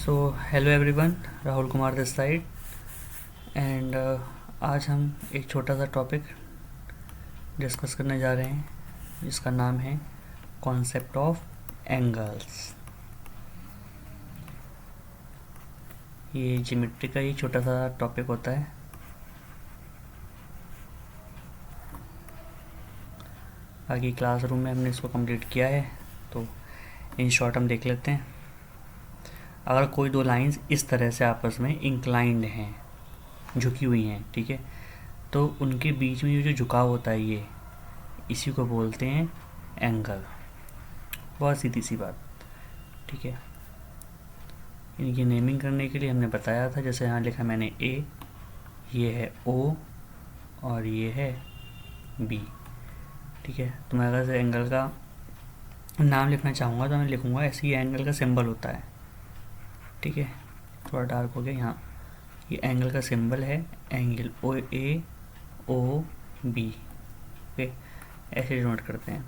So hello everyone, Rahul Kumar this side and आज हम एक छोटा सा टॉपिक डिस्कस करने जा रहे हैं जिसका नाम है कॉन्सेप्ट ऑफ एंगल्स। ये ज्योमेट्री का ही छोटा सा टॉपिक होता है। बाकी क्लासरूम में हमने इसको कंप्लीट किया है, तो इन शॉर्ट हम देख लेते हैं। अगर कोई दो लाइंस इस तरह से आपस में इंक्लाइंड हैं, झुकी हुई हैं, ठीक है, तो उनके बीच में ये जो झुकाव होता है ये इसी को बोलते हैं एंगल। बहुत सीधी सी बात, ठीक है। इनकी नेमिंग करने के लिए हमने बताया था, जैसे यहाँ लिखा मैंने ए, ये है ओ और ये है बी, ठीक है। तो मैं अगर एंगल का नाम लिखना चाहूँगा तो मैं लिखूँगा ऐसे ही एंगल का सिंबल होता है, ठीक है। थोड़ा डार्क हो गया यहाँ, ये एंगल का सिंबल है, एंगल ओ ए ओ बी, ओके, ऐसे नोट करते हैं।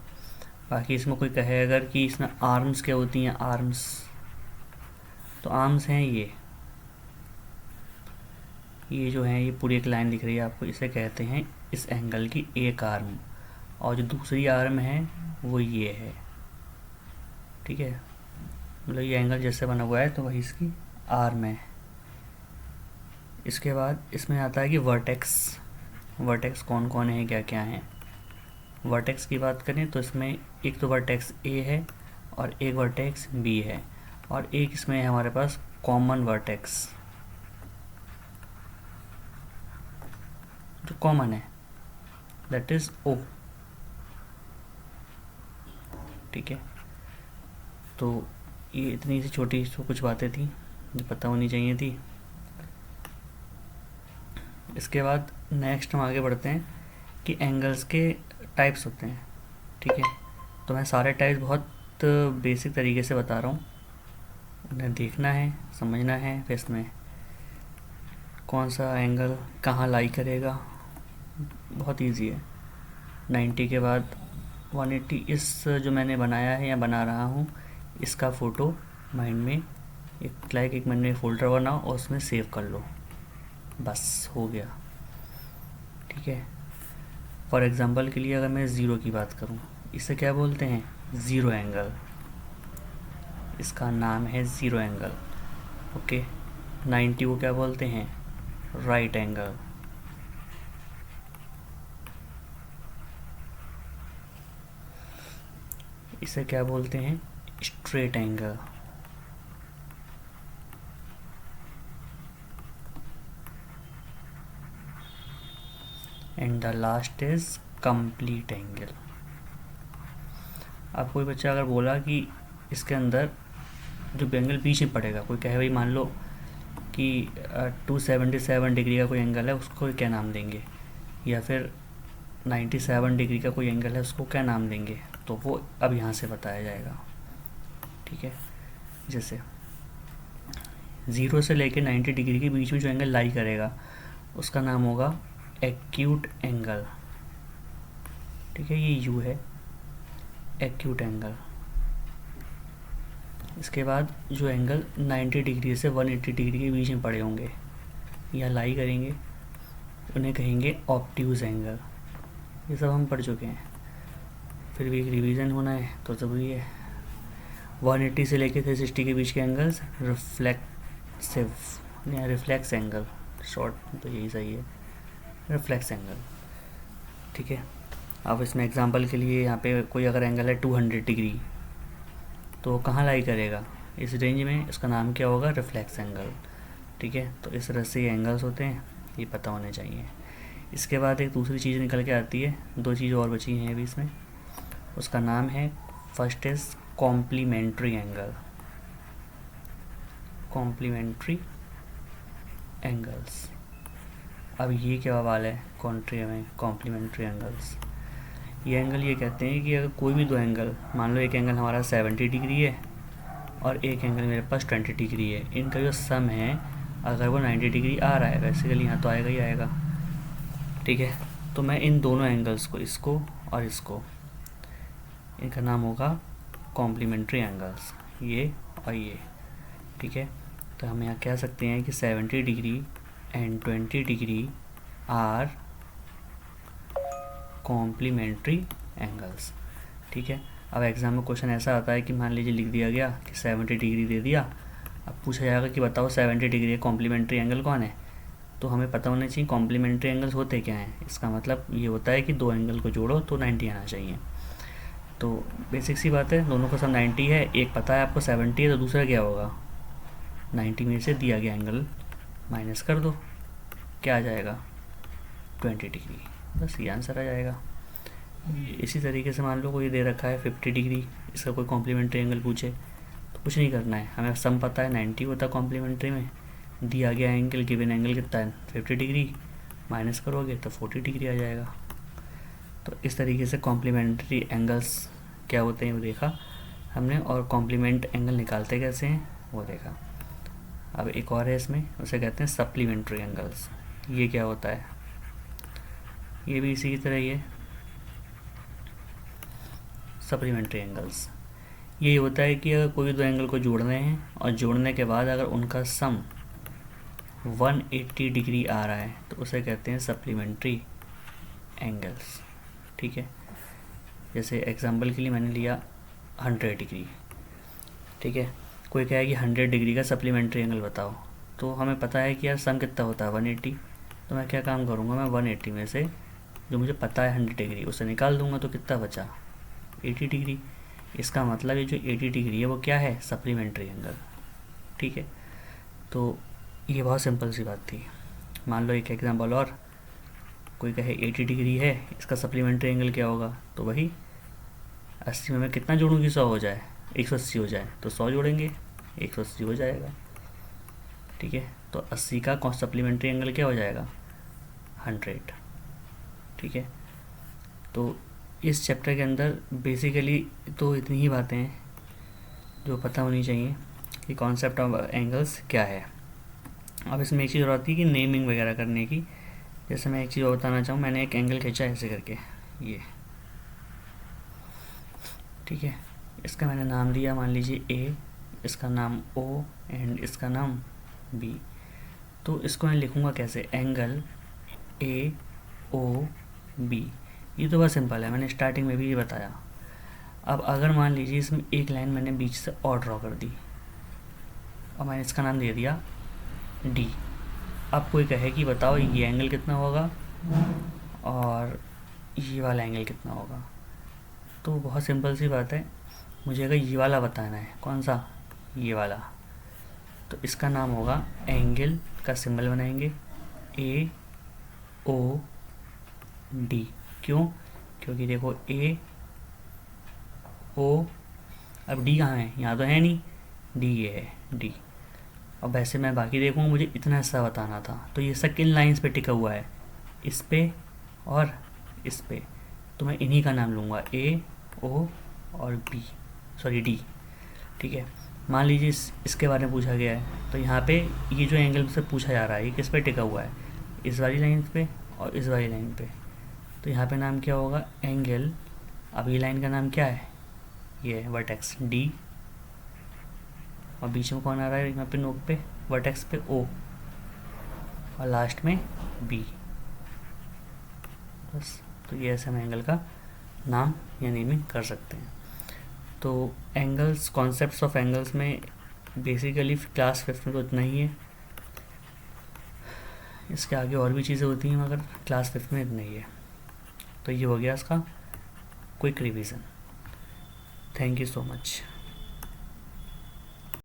बाकी इसमें कोई कहे अगर कि इसमें आर्म्स क्या होती हैं, आर्म्स, तो आर्म्स हैं ये जो है, ये पूरी एक लाइन दिख रही है आपको, इसे कहते हैं इस एंगल की एक आर्म, और जो दूसरी आर्म है वो ये है, ठीक है। मतलब ये एंगल जैसे बना हुआ है तो वही इसकी आर्म है। इसके बाद इसमें आता है कि वर्टेक्स कौन कौन है, क्या क्या है। वर्टेक्स की बात करें तो इसमें एक तो वर्टेक्स ए है और एक वर्टेक्स बी है, और एक इसमें है हमारे पास कॉमन वर्टेक्स, जो कॉमन है, दैट इज ओ, ठीक है। तो ये इतनी सी छोटी सी कुछ बातें थी जो पता होनी चाहिए थी। इसके बाद नेक्स्ट हम आगे बढ़ते हैं कि एंगल्स के टाइप्स होते हैं, ठीक है। तो मैं सारे टाइप्स बहुत बेसिक तरीके से बता रहा हूँ, उन्हें देखना है, समझना है, फिर इसमें कौन सा एंगल कहाँ लाई करेगा, बहुत इजी है। 90 के बाद 180, इस जो मैंने बनाया है या बना रहा हूँ इसका फ़ोटो माइंड में एक मैंने फोल्डर बनाओ और उसमें सेव कर लो, बस हो गया, ठीक है। फॉर एग्ज़ाम्पल के लिए अगर मैं ज़ीरो की बात करूँ, इसे क्या बोलते हैं, ज़ीरो एंगल, इसका नाम है ज़ीरो एंगल, ओके। 90 को क्या बोलते हैं, राइट एंगल, इसे क्या बोलते हैं, straight angle, and the last is complete angle. अब कोई बच्चा अगर बोला कि इसके अंदर जो एंगल बीच में पड़ेगा, कोई कहे भाई मान लो कि 277 डिग्री का कोई एंगल है, उसको क्या नाम देंगे, या फिर 97 डिग्री का कोई एंगल है, उसको क्या नाम देंगे, तो वो अब यहाँ से बताया जाएगा, ठीक है। जैसे 0 से लेकर 90 डिग्री के बीच में जो एंगल लाई करेगा उसका नाम होगा एक्यूट एंगल, ठीक है। ये यू है, एक्यूट एंगल। इसके बाद जो एंगल 90 डिग्री से 180 डिग्री के बीच में पड़े होंगे या लाई करेंगे, उन्हें कहेंगे ऑब्ट्यूज एंगल। ये सब हम पढ़ चुके हैं, फिर भी एक रिवीजन होना है तो ज़रूरी है। 180 से लेकर 360 के बीच के एंगल्स रिफ्लेक्सिव या रिफ्लेक्स एंगल, शॉर्ट तो यही सही है, रिफ्लेक्स एंगल, ठीक है। अब इसमें एग्जांपल के लिए यहाँ पे कोई अगर एंगल है 200 डिग्री, तो कहाँ लाई करेगा, इस रेंज में, इसका नाम क्या होगा, रिफ्लेक्स एंगल, ठीक है। तो इस तरह से ये एंगल्स होते हैं, ये पता होने चाहिए। इसके बाद एक दूसरी चीज़ निकल के आती है, दो चीज़ और बची हैं अभी इसमें, उसका नाम है, first is complementary angle, complementary angles. अब ये क्या सवाल है कॉम्प्लीमेंट्री एंगल्स, ये एंगल ये कहते हैं कि अगर कोई भी दो एंगल, मान लो एक एंगल हमारा 70 डिग्री है और एक एंगल मेरे पास 20 डिग्री है, इनका जो सम है अगर वो 90 डिग्री आ रहा है, बेसिकली यहाँ तो आएगा ही आएगा, ठीक है। तो मैं इन दोनों एंगल्स को, इसको और इसको, इनका नाम होगा कॉम्प्लीमेंट्री एंगल्स, ये और ये, ठीक है। तो हम यहाँ कह सकते हैं कि 70 degree and 20 degree are complementary angles. ठीक है, अब एग्ज़ाम में क्वेश्चन ऐसा आता है कि मान लीजिए लिख दिया गया कि 70 डिग्री दे दिया, अब पूछा जाएगा कि बताओ 70 डिग्री कॉम्प्लीमेंट्री एंगल कौन है। तो हमें पता होना चाहिए कॉम्प्लीमेंट्री एंगल्स होते क्या हैं। इसका मतलब ये होता है कि दो एंगल को जोड़ो तो 90 आना चाहिए। तो बेसिक सी बात है, दोनों का सब 90 है, एक पता है आपको 70 है, तो दूसरा क्या होगा 90 में से दिया गया एंगल माइनस कर दो, क्या आ जाएगा 20 डिग्री। बस ये आंसर आ जाएगा। इसी तरीके से मान लो कोई दे रखा है 50 डिग्री, इसका कोई कॉम्प्लीमेंट्री एंगल पूछे तो कुछ नहीं करना है, हमें सम पता है 90 होता है कॉम्प्लीमेंट्री में, दिया गया एंगल गिवन एंगल कितना है 50 डिग्री, माइनस करोगे तो 40 डिग्री आ जाएगा। तो इस तरीके से कॉम्प्लीमेंट्री एंगल्स क्या होते हैं वो देखा हमने, और कॉम्प्लीमेंट एंगल निकालते कैसे हैं वो देखा। अब एक और है इसमें, उसे कहते हैं सप्लीमेंट्री एंगल्स। ये क्या होता है, ये भी इसी की तरह ही है। सप्लीमेंट्री एंगल्स ये होता है कि अगर कोई दो एंगल को जोड़ रहे हैं और जोड़ने के बाद अगर उनका सम 180 डिग्री आ रहा है तो उसे कहते हैं सप्लीमेंट्री एंगल्स। ठीक है, जैसे एग्जांपल के लिए मैंने लिया 100 डिग्री। ठीक है, कोई कहे कि 100 डिग्री का सप्लीमेंट्री एंगल बताओ, तो हमें पता है कि यार सम कितना होता है 180, तो मैं क्या काम करूँगा, मैं 180 में से जो मुझे पता है 100 डिग्री उसे निकाल दूंगा, तो कितना बचा 80 डिग्री। इसका मतलब ये जो 80 डिग्री है वो क्या है सप्लीमेंट्री एंगल। ठीक है, तो ये बहुत सिंपल सी बात थी। मान लो एक एग्जांपल और, कोई कहे 80 डिग्री है, इसका सप्लीमेंट्री एंगल क्या होगा, तो वही 80 में मैं कितना जोड़ूँ कि 100 हो जाए, 180 हो जाए, तो 100 जोड़ेंगे 180 हो जाएगा। ठीक है, तो 80 का सप्लीमेंट्री एंगल क्या हो जाएगा 100। ठीक है, तो इस चैप्टर के अंदर बेसिकली तो इतनी ही बातें हैं जो पता होनी चाहिए कि कॉन्सेप्ट ऑफ एंगल्स क्या है। अब इसमें एक चीज़ और आती है कि नेमिंग वगैरह करने की। जैसे मैं एक चीज़ और बताना चाहूँ, मैंने एक एंगल खींचा ऐसे करके ये, ठीक है, इसका मैंने नाम दिया मान लीजिए ए, इसका नाम ओ एंड इसका नाम बी। तो इसको मैं लिखूँगा कैसे, एंगल ए ओ बी। ये तो बहुत सिंपल है, मैंने स्टार्टिंग में भी ये बताया। अब अगर मान लीजिए इसमें एक लाइन मैंने बीच से और ड्रॉ कर दी और मैंने इसका नाम दे दिया डी। अब कोई कहे कि बताओ ये एंगल कितना होगा और ये वाला एंगल कितना होगा, तो बहुत सिंपल सी बात है, मुझे अगर ये वाला बताना है, कौन सा ये वाला, तो इसका नाम होगा एंगल का सिंबल बनाएंगे ए ओ डी। क्यों, क्योंकि देखो ए ओ, अब डी कहाँ है, यहाँ तो है नहीं, डी ये है डी। अब वैसे मैं बाकी देखूँ, मुझे इतना हिस्सा बताना था, तो ये सब किन लाइंस पे टिका हुआ है, इस पे और इस पे, तो मैं इन्हीं का नाम लूँगा ए ओ और बी, सॉरी डी। ठीक है, मान लीजिए इसके बारे में पूछा गया है, तो यहाँ पे ये जो एंगल से पूछा जा रहा है ये किस पे टिका हुआ है, इस वाली लाइन पे और इस वाली लाइन पे, तो यहाँ पे नाम क्या होगा एंगल। अब ये लाइन का नाम क्या है, ये है वर्टेक्स डी, और बीच में कौन आ रहा है यहाँ पे नोक पे, वर्टेक्स पे ओ, और लास्ट में बी। बस, तो ये ऐसे हम एंगल का नाम या नेमिंग कर सकते हैं। तो एंगल्स, कॉन्सेप्ट्स ऑफ एंगल्स में बेसिकली क्लास 5 में तो इतना ही है, इसके आगे और भी चीज़ें होती हैं मगर क्लास 5 में इतना ही है। तो ये हो गया इसका quick revision. Thank you so much.